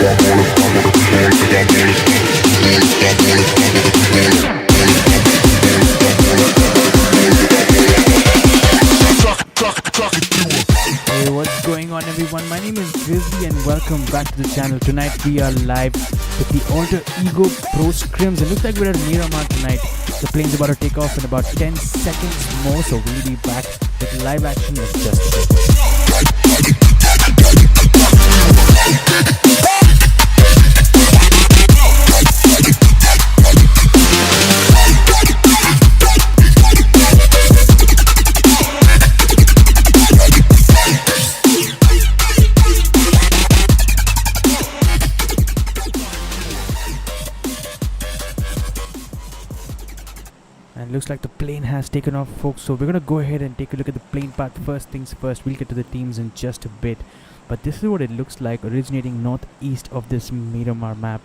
Hey, what's going on everyone? My name is Grizzly and welcome back to the channel. Tonight we are live with the Alter Ego Pro Scrims. It looks like we're at Miramar tonight. The plane's about to take off in about 10 seconds more, so we'll be back with live action in just a bit. Looks like the plane has taken off, folks, so we're gonna go ahead and take a look at the plane path. First things first, we'll get to the teams in just a bit, but this is what it looks like originating northeast of this Miramar map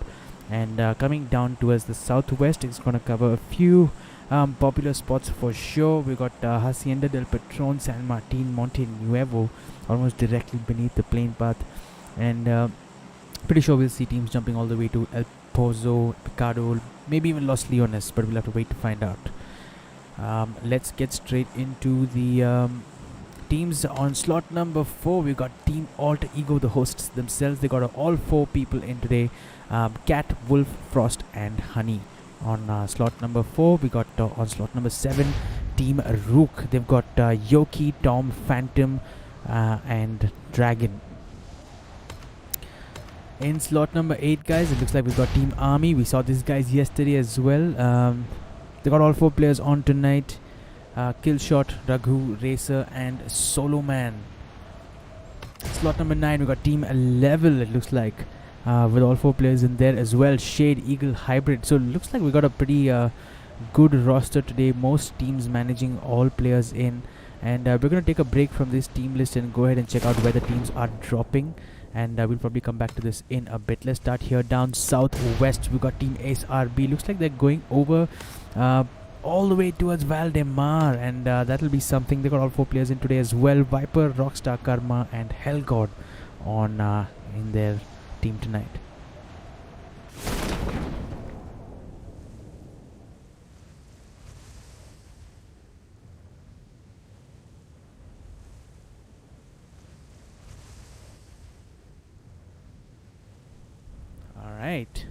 and coming down towards the southwest. It's gonna cover a few popular spots for sure. We got Hacienda del Patron, San Martin, Monte Nuevo almost directly beneath the plane path, and pretty sure we'll see teams jumping all the way to El Pozo, Picado, maybe even Los Leones, but we'll have to wait to find out. Let's get straight into the teams. On slot number 4 we got Team Alter Ego, the hosts themselves. They got all 4 people in today, Cat, Wolf, Frost and Honey. On slot number 4 we got on slot number 7 Team Rook. They've got Yoki, Tom, Phantom and Dragon. In slot number 8, guys, it looks like we've got Team Army. We saw these guys yesterday as well. They got all 4 players on tonight. Killshot, Raghu, Racer and Solo Man. Slot number 9 we got Team Level, it looks like, with all 4 players in there as well. Shade, Eagle, Hybrid. So it looks like we got a pretty good roster today. Most teams managing all players in. And we're going to take a break from this team list and go ahead and check out where the teams are dropping. And we'll probably come back to this in a bit. Let's start here down southwest. We got Team SRB. Looks like they're going over all the way towards Valdemar, and that'll be something. They got all 4 players in today as well. Viper, Rockstar, Karma and Hellgod on in their team tonight. Alright.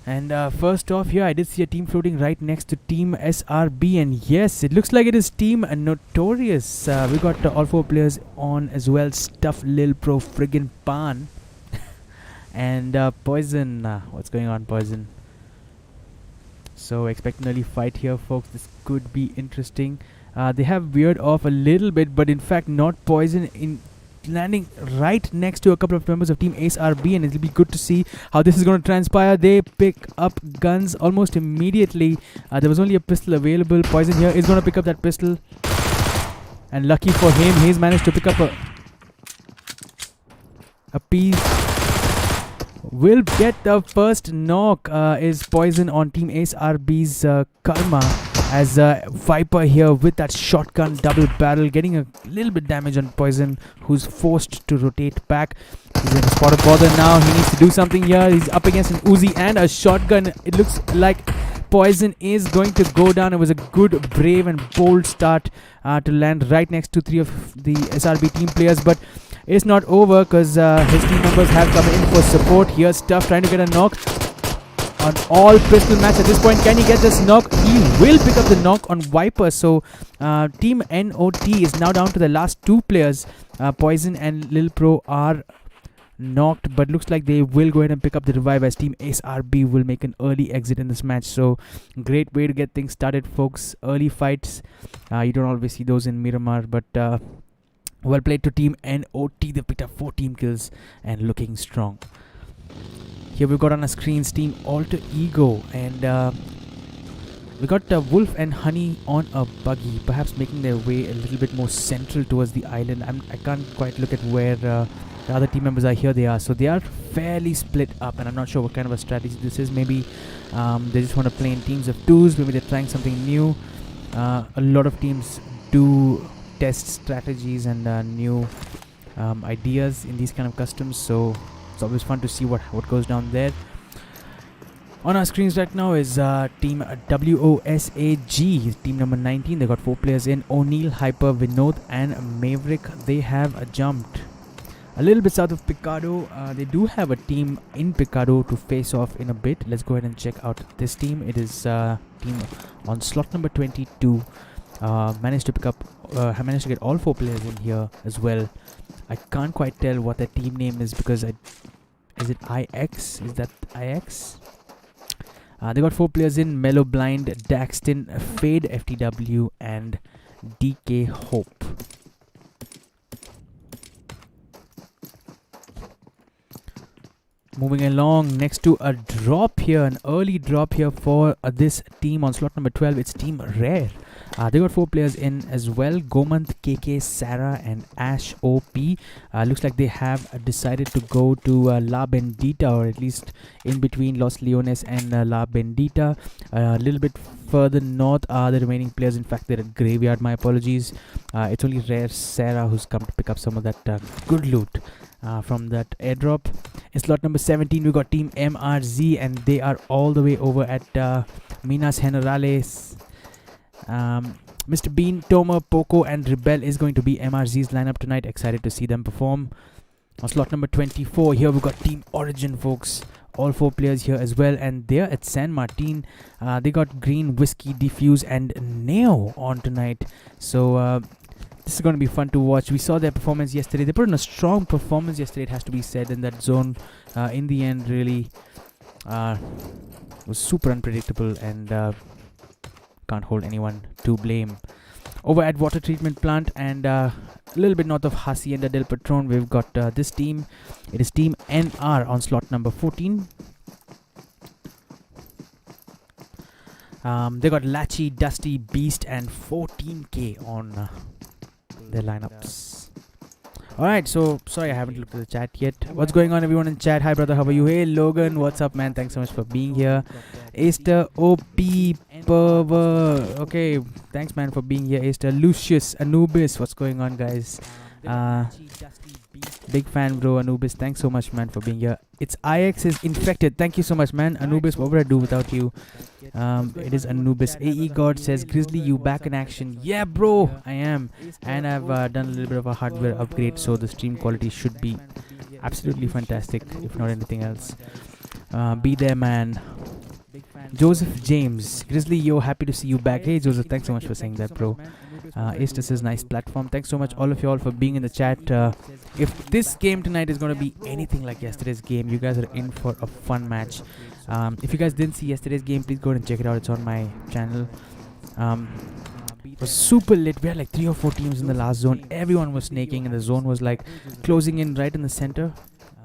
And first off here, I did see a team floating right next to Team SRB, and yes, it looks like it is Team Notorious. We got all 4 players on as well. Stuff, Lil Pro, Friggin' Pan and Poison. What's going on, Poison? So expect an early fight here, folks. This could be interesting. They have veered off a little bit, but in fact not Poison in landing right next to a couple of members of Team SRB, and it'll be good to see how this is going to transpire. They pick up guns almost immediately. There was only a pistol available. Poison here is going to pick up that pistol, and lucky for him, he's managed to pick up a piece. Will get the first knock. Is Poison on Team SRB's Karma, as Viper here with that shotgun double barrel getting a little bit damage on Poison, who's forced to rotate back. He's in a spot of bother now. He needs to do something here. He's up against an Uzi and a shotgun. It looks like Poison is going to go down. It was a good, brave and bold start to land right next to 3 of the SRB team players, but it's not over because his team members have come in for support. Here's Stuff trying to get a knock on all pistol match at this point. Can he get this knock? He will pick up the knock on Viper. So Team NOT is now down to the last 2 players. Poison and Lil Pro are knocked, but looks like they will go ahead and pick up the revive, as Team SRB will make an early exit in this match. So great way to get things started, folks. Early fights, you don't always see those in Miramar, but well played to Team NOT. They picked up 4 team kills and looking strong. Here we've got on our screens Team Alter Ego, and we got Wolf and Honey on a buggy, perhaps making their way a little bit more central towards the island. I can't quite look at where the other team members are. Here they are. So they are fairly split up, and I'm not sure what kind of a strategy this is. Maybe they just want to play in teams of 2s. Maybe they're trying something new. A lot of teams do test strategies and new ideas in these kind of customs, so It's always fun to see what goes down there. On our screens right now is team WOSAG, team number 19. They got 4 players in: O'Neill, Hyper, Vinod, and Maverick. They have jumped a little bit south of Picado. They do have a team in Picado to face off in a bit. Let's go ahead and check out this team. It is team on slot number 22. Managed to get all 4 players in here as well. I can't quite tell what their team name is because is it IX? Is that IX? They got 4 players in: Mellow Blind, Daxton, Fade FTW, and DK Hope. Moving along, next to a drop here, an early drop here for this team on slot number 12. It's Team Rare. They got 4 players in as well: Gomant, KK, Sarah, and Ash OP. Looks like they have decided to go to La Bendita, or at least in between Los Leones and La Bendita. A little bit further north are the remaining players. In fact, they're at Graveyard. My apologies. It's only Rare Sarah who's come to pick up some of that good loot from that airdrop. In slot number 17, we got Team Mrz, and they are all the way over at Minas Generales. Mr. Bean, Tomer, Poco, and Rebel is going to be Mrz's lineup tonight. Excited to see them perform. On slot number 24, here we got Team Origin, folks. All 4 players here as well, and they're at San Martin. They got Green, Whiskey, Diffuse, and Neo on tonight. So this is going to be fun to watch. We saw their performance yesterday. They put in a strong performance yesterday, it has to be said, in that zone. In the end, really was super unpredictable, and can't hold anyone to blame. Over at Water Treatment Plant and a little bit north of Hacienda del Patron, we've got this team. It is Team NR on slot number 14. They got Lachi, Dusty, Beast, and 14k on their lineups. Alright, so sorry I haven't looked at the chat yet. What's going on, everyone in chat? Hi brother, how are you? Hey Logan, what's up man? Thanks so much for being here. Aster OP Perver. Okay, thanks man for being here. Aster Lucius Anubis, what's going on guys? Big fan bro, Anubis. Thanks so much man for being here. It's IX is infected. Thank you so much man. Anubis, what would I do without you? It is Anubis. AE God says, Grizzly, you back in action? Yeah bro, I am. And I've done a little bit of a hardware upgrade, so the stream quality should be absolutely fantastic, if not anything else. Be there man. Joseph James, Grizzly, yo, happy to see you back. Hey Joseph, thanks so much for saying that bro. Aster says, nice platform. Thanks so much all of you all for being in the chat. If this game tonight is going to be anything like yesterday's game, you guys are in for a fun match. If you guys didn't see yesterday's game, please go and check it out. It's on my channel. It was super lit. We had like 3 or 4 teams in the last zone. Everyone was snaking, and the zone was like closing in right in the center.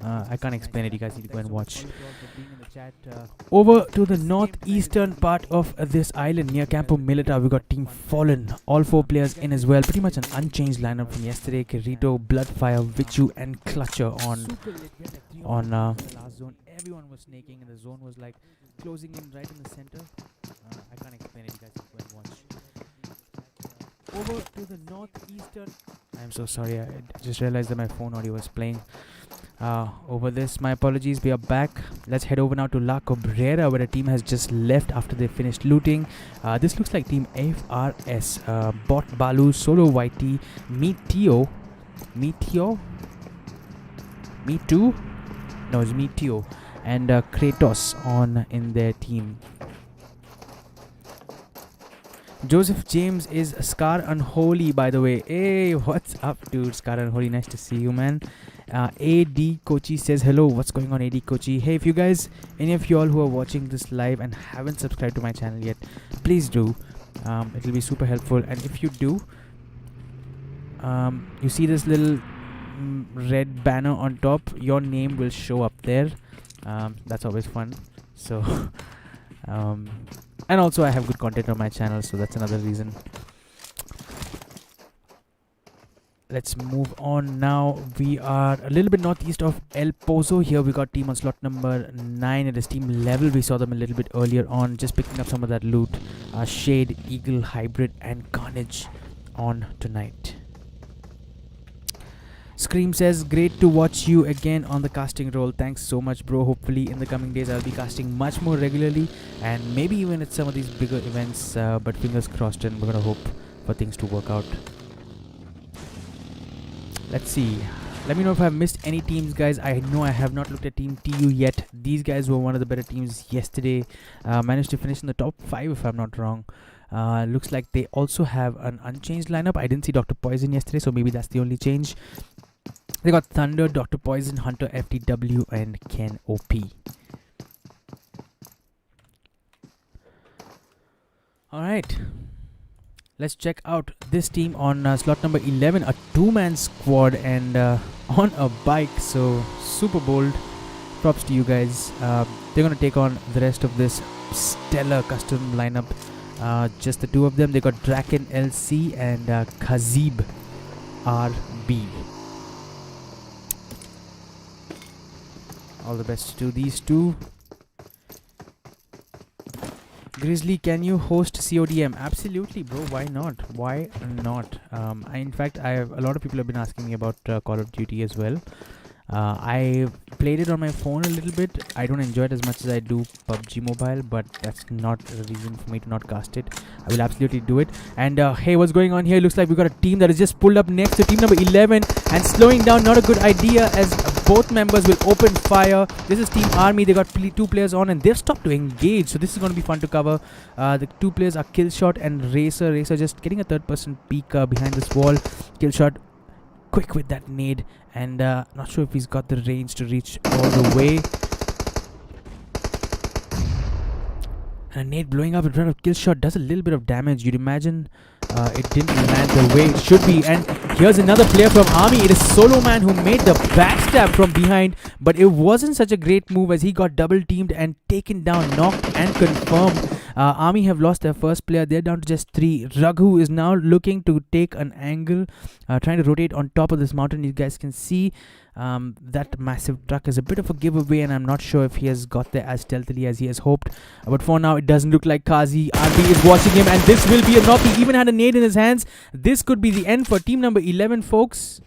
I can't explain it. You guys need to go and watch. Over to the northeastern part of this island near Campo Militar, we got Team Fallen. All 4 players in as well. Pretty much an unchanged lineup from yesterday. Kirito, Bloodfire, Vichu, and Clutcher on everyone was snaking, and the zone was like closing in right in the center. I can't explain it. You guys need to go and watch. Over to the northeastern. I'm so sorry. I just realized that my phone audio was playing over this. My apologies. We are back. Let's head over now to La Cabrera, where the team has just left after they finished looting. This looks like Team FRS. Bot Balu, Solo YT, Meteo. No, it's Meteo. And Kratos on in their team. Joseph James is Scar Unholy, by the way. Hey, what's up, dude? Scar Unholy, nice to see you, man. AD Kochi says, hello, what's going on, AD Kochi? Hey, if you guys, any of you all who are watching this live and haven't subscribed to my channel yet, please do. It'll be super helpful. And if you do, you see this little red banner on top, your name will show up there. That's always fun. So, and also I have good content on my channel, so that's another reason. Let's move on now. We are a little bit northeast of El Pozo. Here we got team on slot number 9. It is Team Level. We saw them a little bit earlier on, just picking up some of that loot. Shade, Eagle, Hybrid, and Carnage on tonight. Scream says, great to watch you again on the casting role. Thanks so much, bro. Hopefully in the coming days I'll be casting much more regularly, and maybe even at some of these bigger events, but fingers crossed, and we're gonna hope for things to work out. Let's see. Let me know if I've missed any teams, guys. I know I have not looked at Team TU yet. These guys were one of the better teams yesterday. Managed to finish in the top 5 if I'm not wrong. Looks like they also have an unchanged lineup. I didn't see Dr. Poison yesterday, so maybe that's the only change. They got Thunder, Dr. Poison, Hunter, FTW, and Ken OP. Alright. Let's check out this team on slot number 11. A 2-man squad and on a bike. So, super bold. Props to you guys. They're going to take on the rest of this stellar custom lineup. Just the two of them. They got Draken LC and Kazib RB. All the best to these two. Grizzly, can you host CODM? Absolutely, bro. Why not? Why not? In fact, a lot of people have been asking me about Call of Duty as well. I played it on my phone a little bit. I don't enjoy it as much as I do PUBG Mobile, but that's not a reason for me to not cast it. I will absolutely do it. And hey, what's going on here? Looks like we've got a team that is just pulled up next to team number 11, and slowing down, not a good idea, as both members will open fire. This is Team Army. They got 2 players on, and they've stopped to engage, so this is going to be fun to cover. The 2 players are Killshot and Racer. Racer just getting a third-person peek behind this wall. Killshot quick with that nade, and not sure if he's got the range to reach all the way. And a nade blowing up in front of Killshot does a little bit of damage. You'd imagine it didn't land the way it should be. And here's another player from Army. It is Solo Man who made the backstab from behind, but it wasn't such a great move as he got double teamed and taken down, knocked and confirmed. Army have lost their first player. They're down to just 3. Raghu is now looking to take an angle, trying to rotate on top of this mountain. You guys can see that massive truck is a bit of a giveaway, and I'm not sure if he has got there as stealthily as he has hoped. But for now, it doesn't look like Kazi. RB is watching him, and this will be a knock. He even had a nade in his hands. This could be the end for team number 11, folks.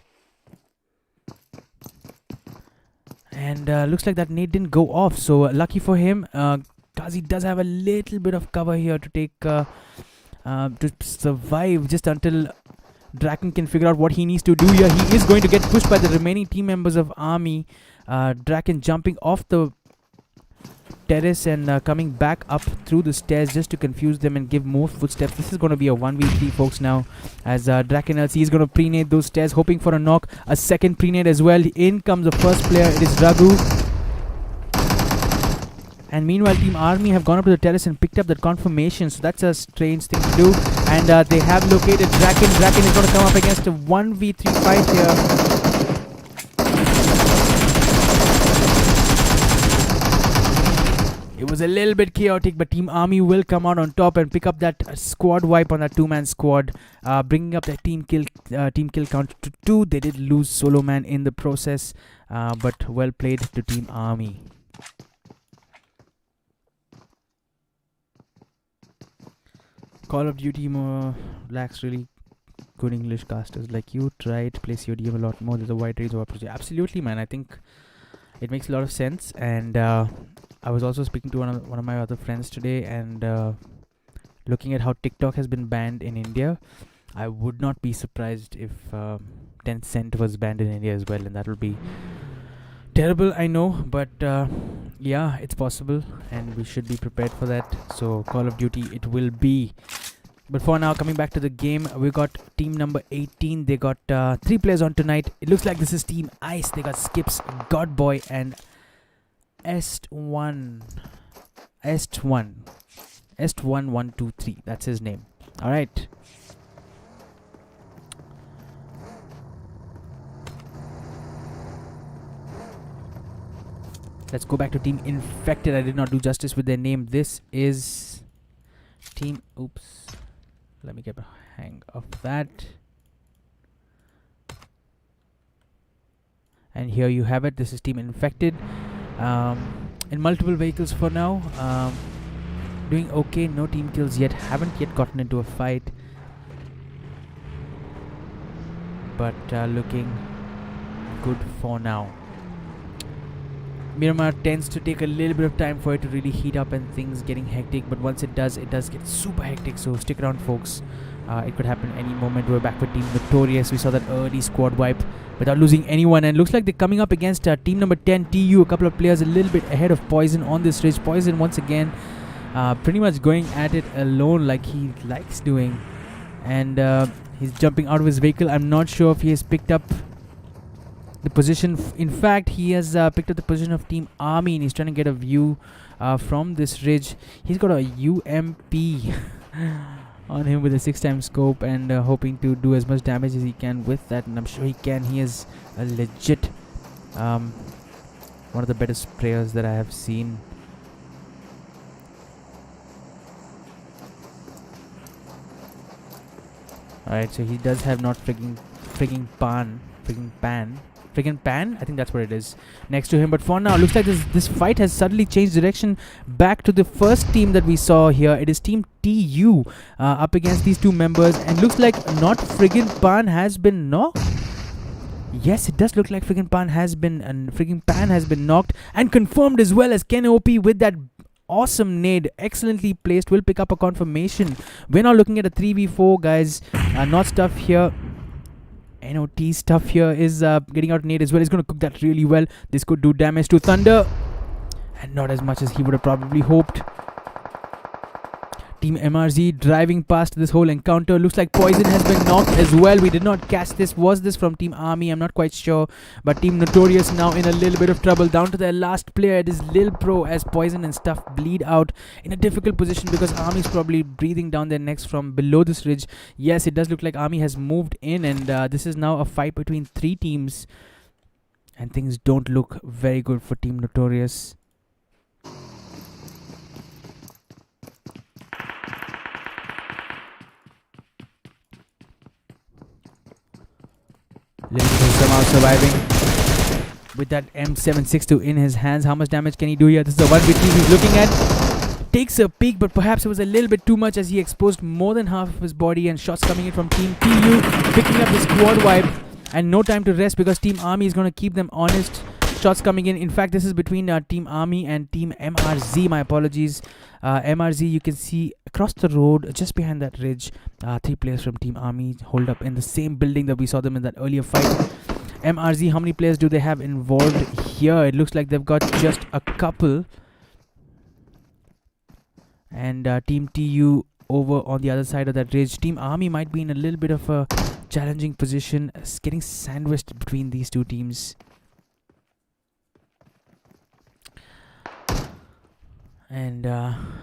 And looks like that nade didn't go off, so lucky for him. Kazi does have a little bit of cover here to take to survive just until Draken can figure out what he needs to do here. He is going to get pushed by the remaining team members of Army. Draken jumping off the terrace and coming back up through the stairs just to confuse them and give more footsteps. This is going to be a 1v3, folks, now, as Draken LC is going to pre-nade those stairs, hoping for a knock. A second pre-nade as well. In comes the first player. It is Raghu. And meanwhile, Team Army have gone up to the terrace and picked up that confirmation. So that's a strange thing to do. And they have located Draken. Draken is going to come up against a 1v3 fight here. It was a little bit chaotic, but Team Army will come out on top and pick up that squad wipe on that 2-man squad, bringing up their team kill count to 2. They did lose Solo Man in the process, but well played to Team Army. Call of Duty lacks really good English casters like you. Try to play CODM a lot more. There's a wide range of options. Absolutely, man. I think it makes a lot of sense. And I was also speaking to one of my other friends today, and looking at how TikTok has been banned in India, I would not be surprised if Tencent was banned in India as well, and that will be terrible, I know, but yeah, it's possible, and we should be prepared for that. So Call of Duty it will be. But for now, coming back to the game, we got team number 18. They got 3 players on tonight. It looks like this is Team Ice. They got Skips, Godboy, and Est1 123. That's his name. All right. Let's go back to Team Infected. I did not do justice with their name. This is Team... Oops. Let me get a hang of that. And here you have it. This is Team Infected. In multiple vehicles for now. Doing okay. No team kills yet. Haven't yet gotten into a fight. But looking good for now. Miramar tends to take a little bit of time for it to really heat up and things getting hectic, but once it does get super hectic, so stick around, folks. It could happen any moment. We're back with Team Notorious. We saw that early squad wipe without losing anyone, and looks like they're coming up against team number 10 TU, a couple of players a little bit ahead of Poison on this ridge. Poison once again pretty much going at it alone like he likes doing, and he's jumping out of his vehicle. I'm not sure if he has picked up the position. In fact, he has picked up the position of Team Army, and he's trying to get a view from this ridge. He's got a UMP on him with a 6x scope, and hoping to do as much damage as he can with that, and I'm sure he can. He is a legit one of the better players that I have seen. Alright, so he does have not friggin' pan, I think that's what it is, next to him. But for now, looks like this fight has suddenly changed direction back to the first team that we saw here. It is Team TU up against these two members, and looks like not friggin' Pan has been knocked. Yes, it does look like friggin' Pan has been knocked and confirmed, as well as Ken OP with that awesome nade, excellently placed, will pick up a confirmation. We're now looking at a 3v4, guys. Not stuff here. NOT stuff here is getting out nade as well. He's going to cook that really well. This could do damage to Thunder, and not as much as he would have probably hoped. Team MRZ driving past this whole encounter. Looks like Poison has been knocked as well. We did not catch this. Was this from Team Army? I'm not quite sure. But Team Notorious now in a little bit of trouble. Down to their last player. It is Lil Pro, as Poison and stuff bleed out in a difficult position because Army is probably breathing down their necks from below this ridge. Yes, it does look like Army has moved in, and this is now a fight between 3 teams. And things don't look very good for Team Notorious. Lil Pro somehow surviving with that M762 in his hands. How much damage can he do here? This is the 1v3 he's looking at. Takes a peek, but perhaps it was a little bit too much as he exposed more than half of his body, and shots coming in from Team TU, picking up the squad wipe, and no time to rest because Team Army is going to keep them honest. Shots coming in. In fact, this is between Team Army and Team MRZ. My apologies. MRZ, you can see across the road, just behind that ridge, 3 players from Team Army hold up in the same building that we saw them in that earlier fight. MRZ, how many players do they have involved here? It looks like they've got just a couple. And Team TU over on the other side of that ridge. Team Army might be in a little bit of a challenging position, getting sandwiched between these two teams. And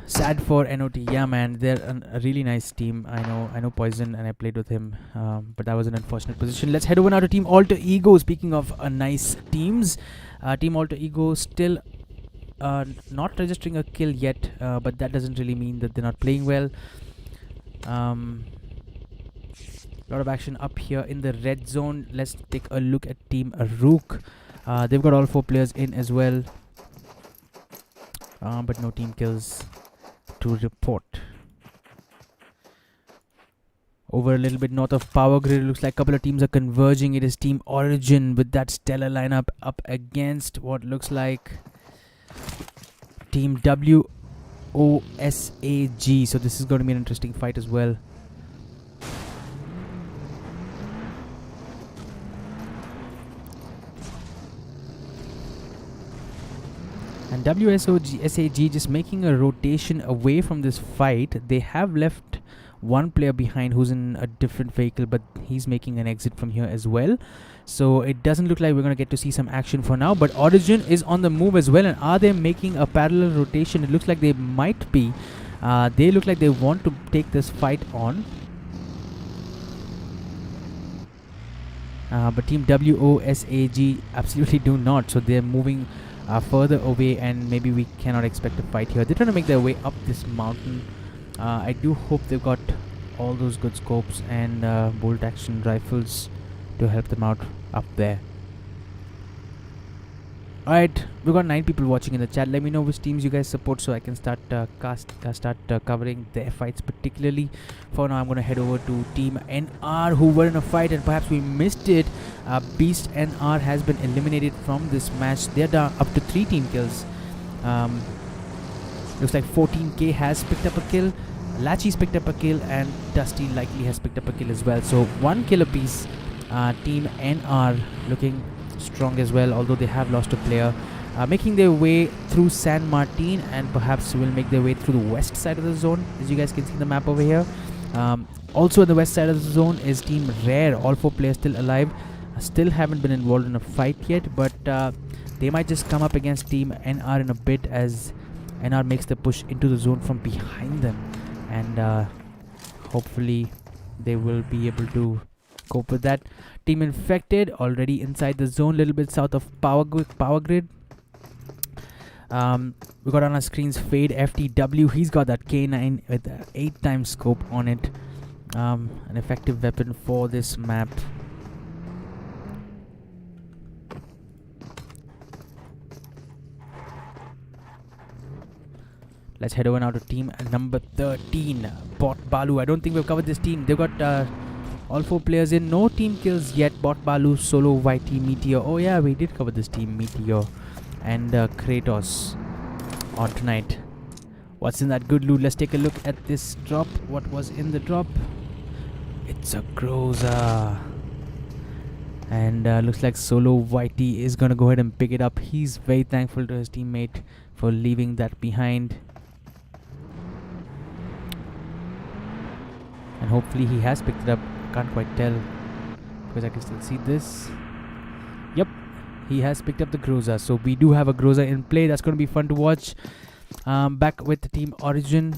sad for NOT. Yeah, man, they're a really nice team. I know Poison, and I played with him, but that was an unfortunate position. Let's head over now to Team Alter Ego. Speaking of nice teams, Team Alter Ego still not registering a kill yet, but that doesn't really mean that they're not playing well. A lot of action up here in the red zone. Let's take a look at Team Rook. They've got all 4 players in as well. But no team kills to report. Over a little bit north of Power Grid, it looks like a couple of teams are converging. It is Team Origin with that stellar lineup up against what looks like Team Wosag. So this is going to be an interesting fight as well. And WSAG just making a rotation away from this fight. They have left 1 player behind who's in a different vehicle, but he's making an exit from here as well. So it doesn't look like we're going to get to see some action for now. But Origin is on the move as well. And are they making a parallel rotation? It looks like they might be. They look like they want to take this fight on. But Team WOSAG absolutely do not. So they're moving further away, and maybe we cannot expect a fight here. They're trying to make their way up this mountain. I do hope they've got all those good scopes and bolt action rifles to help them out up there. Alright, we got 9 people watching in the chat. Let me know which teams you guys support so I can start covering their fights particularly. For now, I'm going to head over to Team NR who were in a fight and perhaps we missed it. Beast NR has been eliminated from this match. They're down up to 3 team kills. Looks like 14K has picked up a kill. Lachi's picked up a kill and Dusty likely has picked up a kill as well. So 1 kill apiece. Team NR looking strong as well, although they have lost a player. Making their way through San Martin and perhaps will make their way through the west side of the zone, as you guys can see the map over here. Also on the west side of the zone is Team Rare. All 4 players still alive. Still haven't been involved in a fight yet, but they might just come up against Team NR in a bit as NR makes the push into the zone from behind them, and hopefully they will be able to cope with that. Team Infected already inside the zone, little bit south of Power Grid. We got on our screens Fade FTW. He's got that K9 with 8 times scope on it. An effective weapon for this map. Let's head over now to team number 13, Bot Balu. I don't think we've covered this team. They've got all 4 players in. No team kills yet. Bot Balu, Solo, YT, Meteor. Oh yeah, we did cover this team. Meteor and Kratos on tonight. What's in that good loot? Let's take a look at this drop. What was in the drop? It's a Groza. And looks like Solo YT is going to go ahead and pick it up. He's very thankful to his teammate for leaving that behind. And hopefully he has picked it up. Can't quite tell because I can still see this. Yep, he has picked up the Groza. So we do have a Groza in play. That's going to be fun to watch. Back with the Team Origin.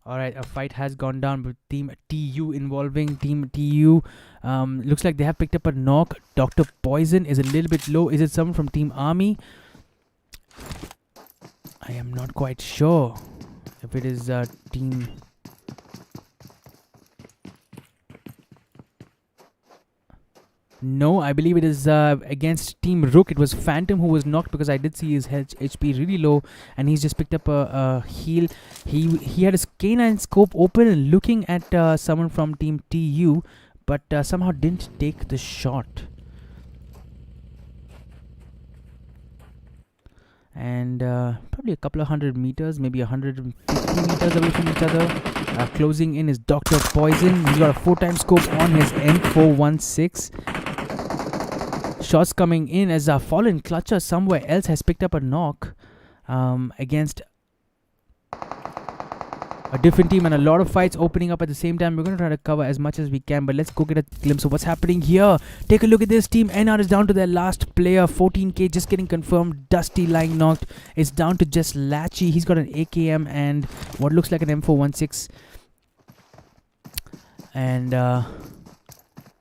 Alright, a fight has gone down with Team TU involving Team TU. Looks like they have picked up a knock. Dr. Poison is a little bit low. Is it someone from Team Army? I am not quite sure if it is Team... No, I believe it is against Team Rook. It was Phantom who was knocked because I did see his HP really low and he's just picked up a heal. He had his K9 scope open and looking at someone from Team TU, but somehow didn't take the shot. And probably a couple of 100 meters, maybe 150 meters away from each other. Closing in is Dr. Poison. He's got a 4-time scope on his M416. Shots coming in as a Fallen Clutcher somewhere else has picked up a knock against a different team, and a lot of fights opening up at the same time. We're going to try to cover as much as we can, but let's go get a glimpse of what's happening here. Take a look at this team. NR is down to their last player. 14k just getting confirmed. Dusty lying knocked. It's down to just Lachi. He's got an AKM and what looks like an M416. And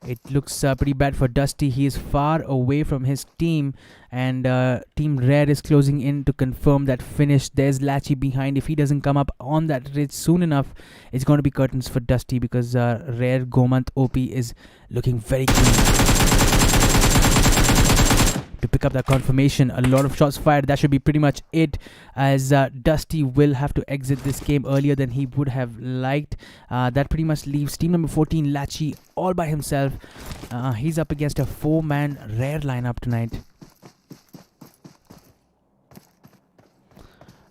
it looks pretty bad for Dusty. He is far away from his team, and Team Rare is closing in to confirm that finish. There's Lachi behind. If he doesn't come up on that ridge soon enough, it's going to be curtains for Dusty because Rare Gomant OP is looking very clean to pick up that confirmation. A lot of shots fired. That should be pretty much it, as Dusty will have to exit this game earlier than he would have liked. That pretty much leaves team number 14, Lachi, all by himself. He's up against a 4-man Rare lineup tonight.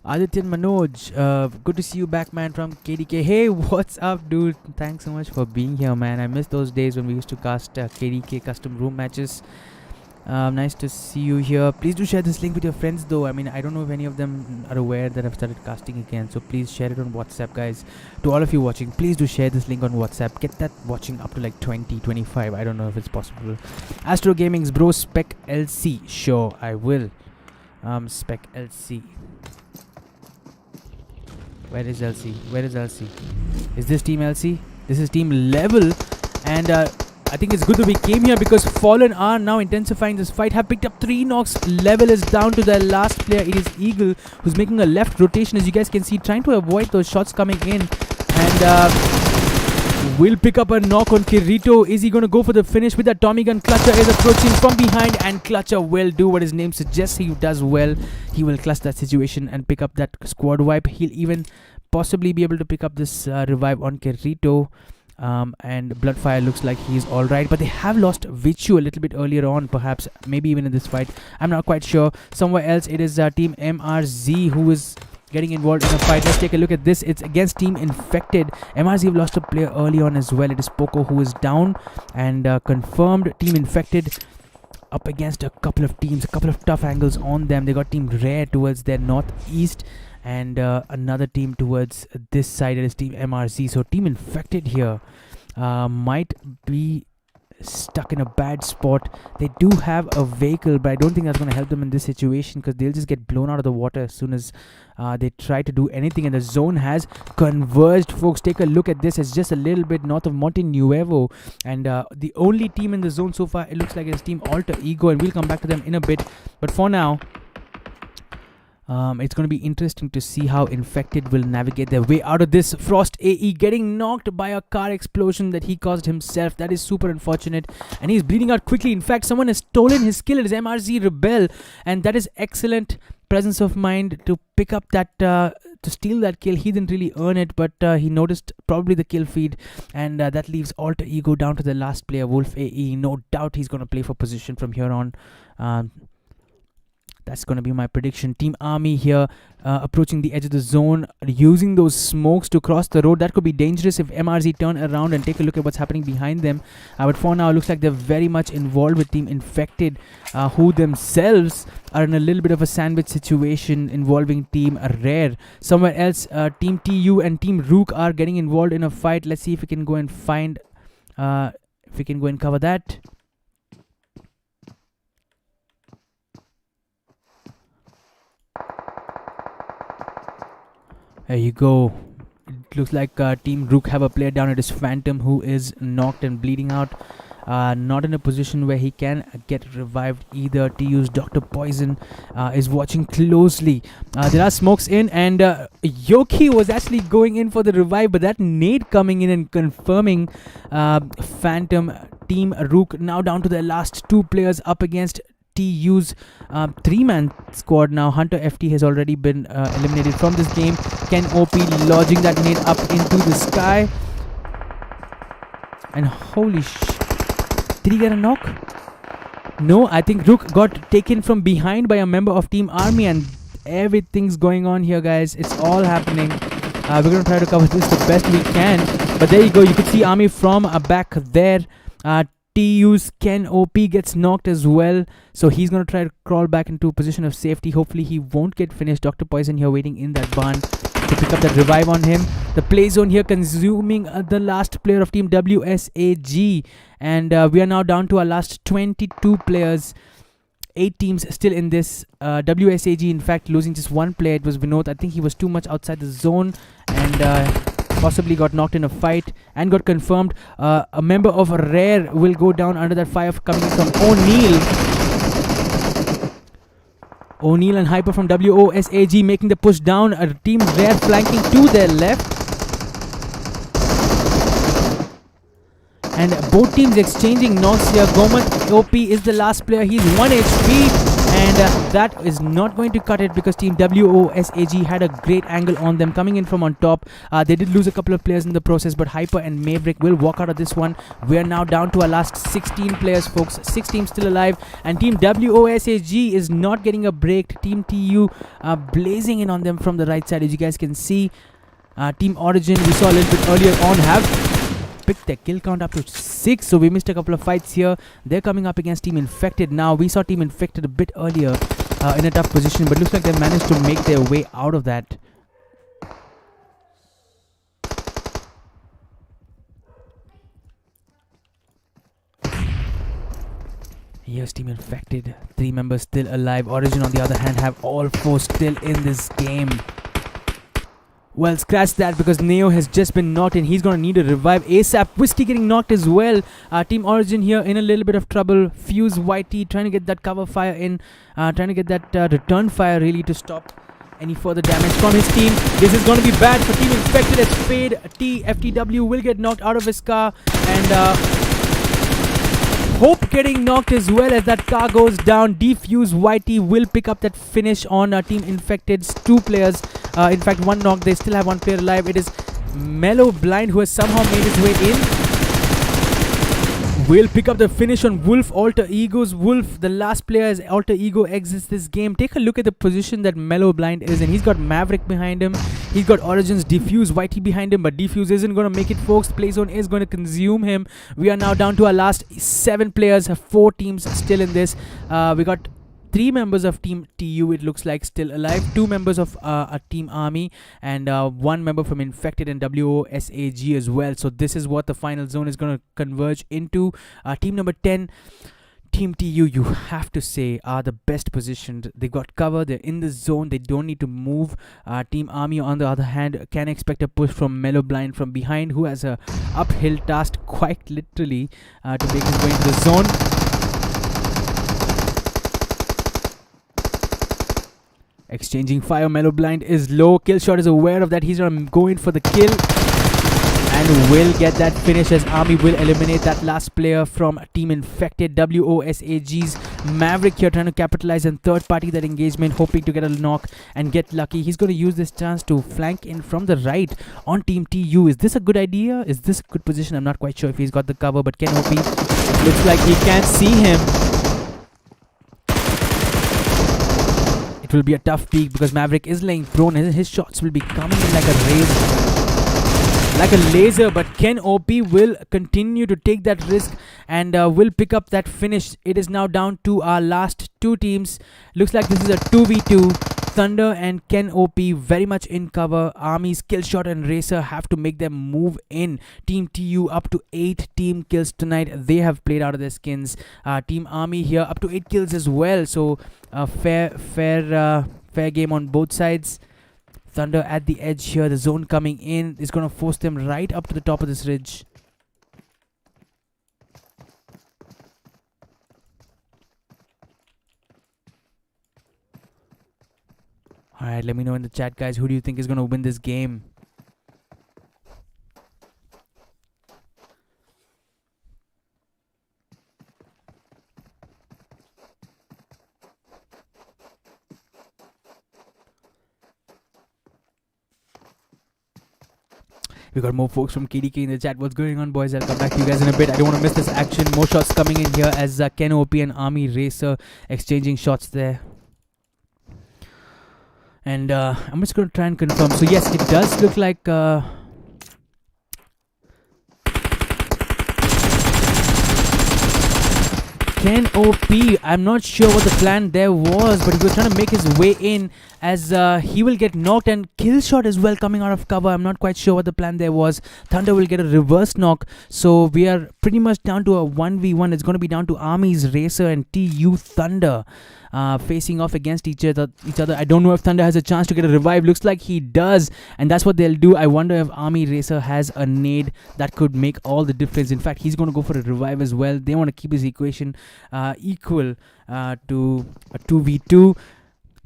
Adityan Manoj, good to see you back, man, from KDK. Hey, what's up, dude? Thanks so much for being here, man. I miss those days when we used to cast KDK custom room matches. Nice to see you here. Please do share this link with your friends though. I mean, I don't know if any of them are aware that I've started casting again, so please share it on WhatsApp, guys. To all of you watching, please do share this link on WhatsApp. Get that watching up to like 20, 25. I don't know if it's possible. Astro Gaming's bro, Spec LC. Sure, I will. Spec LC. Where is LC? Where is LC? Is this Team LC? This is Team Level, and I think it's good that we came here because Fallen are now intensifying this fight. Have picked up 3 knocks. Level is down to their last player. It is Eagle who's making a left rotation, as you guys can see, trying to avoid those shots coming in. And will pick up a knock on Kirito. Is he going to go for the finish with that Tommy gun? Clutcher is approaching from behind, and Clutcher will do what his name suggests he does well. He will clutch that situation and pick up that squad wipe. He'll even possibly be able to pick up this revive on Kirito. And Bloodfire looks like he's alright, but they have lost Vichu a little bit earlier on, perhaps, maybe even in this fight. I'm not quite sure. Somewhere else, it is Team Mrz who is getting involved in a fight. Let's take a look at this. It's against Team Infected. Mrz have lost a player early on as well. It is Poco who is down, and confirmed Team Infected up against a couple of teams, a couple of tough angles on them. They got Team Rare towards their northeast, and another team towards this side. It is Team Mrz. So Team Infected here might be stuck in a bad spot. They do have a vehicle, but I don't think that's going to help them in this situation, because they'll just get blown out of the water as soon as they try to do anything. And the zone has converged, folks. Take a look at this. It's just a little bit north of Monte Nuevo, and the only team in the zone so far, it looks like, is Team Alter Ego, and we'll come back to them in a bit. But for now, it's going to be interesting to see how Infected will navigate their way out of this. Frost AE getting knocked by a car explosion that he caused himself. That is super unfortunate, and he's bleeding out quickly. In fact, someone has stolen his kill. It is Mrz Rebel, and that is excellent presence of mind to pick up that, to steal that kill. He didn't really earn it, but he noticed probably the kill feed, and that leaves Alter Ego down to the last player, Wolf AE. No doubt he's going to play for position from here on. That's going to be my prediction. Team Army here approaching the edge of the zone, using those smokes to cross the road. That could be dangerous if Mrz turn around and take a look at what's happening behind them. But for now, it looks like they're very much involved with Team Infected, who themselves are in a little bit of a sandwich situation involving Team Rare. Somewhere else, Team TU and Team Rook are getting involved in a fight. Let's see if we can go and find, if we can go and cover that. There you go. It looks like Team Rook have a player down. It is Phantom who is knocked and bleeding out. Not in a position where he can get revived either. TU's Dr. Poison is watching closely. There are smokes in, and Yoki was actually going in for the revive, but that nade coming in and confirming Phantom. Team Rook now down to their last two players up against TU's three-man squad now. Hunter FT has already been eliminated from this game. Ken OP lodging that nade up into the sky. And holy did he get a knock? No, I think Rook got taken from behind by a member of Team Army, and everything's going on here, guys. It's all happening. We're going to try to cover this the best we can. But there you go. You could see Army from back there. TU's Ken OP gets knocked as well, so he's going to try to crawl back into a position of safety. Hopefully he won't get finished. Dr. Poison here waiting in that barn to pick up that revive on him. The play zone here consuming the last player of Team WSAG, and we are now down to our last 22 players. 8 teams still in this. WSAG in fact losing just one player. It was Vinod. I think he was too much outside the zone, and possibly got knocked in a fight and got confirmed. A member of Rare will go down under that fire coming from O'Neal. O'Neal and Hyper from WOSAG making the push down. A Team Rare flanking to their left. And both teams exchanging knocks here. Gomat OP is the last player. He's 1 HP. And that is not going to cut it, because Team WOSAG had a great angle on them coming in from on top. They did lose a couple of players in the process, but Hyper and Maverick will walk out of this one. We are now down to our last 16 players, folks. 6 teams still alive, and Team WOSAG is not getting a break. Team TU blazing in on them from the right side, as you guys can see. Team Origin, we saw a little bit earlier on, have picked their kill count up to 6, so we missed a couple of fights here. They're coming up against Team Infected now. We saw Team Infected a bit earlier in a tough position, but looks like they managed to make their way out of that. Here's Team Infected, 3 members still alive. Origin on the other hand have all 4 still in this game. Well, scratch that, because Neo has just been knocked in. He's going to need a revive ASAP. Whiskey getting knocked as well. Team Origin here in a little bit of trouble. Fuse YT trying to get that cover fire in. Trying to get that return fire really to stop any further damage from his team. This is going to be bad for Team Infected as Fade FTW will get knocked out of his car, and Hope getting knocked as well as that car goes down. Defuse YT will pick up that finish on Team Infected's 2 players. In fact, 1 knock. They still have 1 player alive. It is Mellow Blind who has somehow made his way in. Will pick up the finish on Wolf Alter Egos. Wolf, the last player as Alter Ego exits this game. Take a look at the position that Mellow Blind is in. He's got Maverick behind him. He's got Origins, Diffuse, YT behind him. But Diffuse isn't going to make it, folks. Playzone is going to consume him. We are now down to our last 7 players. 4 teams still in this. We got 3 members of Team TU, it looks like, still alive. 2 members of a Team Army, and 1 member from Infected and WOSAG as well. So this is what the final zone is going to converge into. Team number 10, Team TU, you have to say, are the best positioned. They've got cover, they're in the zone, they don't need to move. Team Army, on the other hand, can expect a push from Mellow Blind from behind, who has a uphill task, quite literally, to make his way into the zone. Exchanging fire. Mellow Blind is low. Killshot is aware of that. He's going to go in for the kill and will get that finish as Army will eliminate that last player from Team Infected. WOSAG's Maverick here trying to capitalize and third party that engagement, hoping to get a knock and get lucky. He's going to use this chance to flank in from the right on Team TU. Is this a good idea? Is this a good position? I'm not quite sure if he's got the cover, but Ken OP, it looks like he can't see him. It will be a tough peak because Maverick is laying prone and his shots will be coming in like a laser, but Ken OP will continue to take that risk and will pick up that finish. It is now down to our last 2 teams. Looks like this is a 2v2. Thunder and Ken OP very much in cover. Army's Killshot and Racer have to make them move in. Team TU up to 8 team kills tonight. They have played out of their skins. Team Army here up to 8 kills as well. So fair game on both sides. Thunder at the edge here. The zone coming in is going to force them right up to the top of this ridge. Alright, let me know in the chat, guys. Who do you think is going to win this game? We got more folks from KDK in the chat. What's going on, boys? I'll come back to you guys in a bit. I don't want to miss this action. More shots coming in here as Ken OP and Army Racer exchanging shots there. And I'm just going to try and confirm. So yes, it does look like Ken OP, I'm not sure what the plan there was, but he was trying to make his way in as he will get knocked, and Killshot as well coming out of cover. I'm not quite sure what the plan there was. Thunder will get a reverse knock, so we are pretty much down to a 1v1. It's going to be down to Army's Racer and TU Thunder facing off against each other. I don't know if Thunder has a chance to get a revive. Looks like he does, and that's what they'll do. I wonder if Army Racer has a nade that could make all the difference. In fact, he's going to go for a revive as well. They want to keep his equation equal to a 2v2.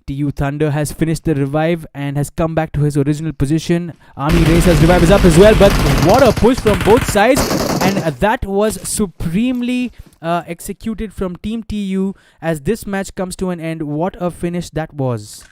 TU Thunder has finished the revive and has come back to his original position. Army Racer's revive is up as well, but what a push from both sides, and that was supremely executed from Team TU as this match comes to an end. What a finish that was.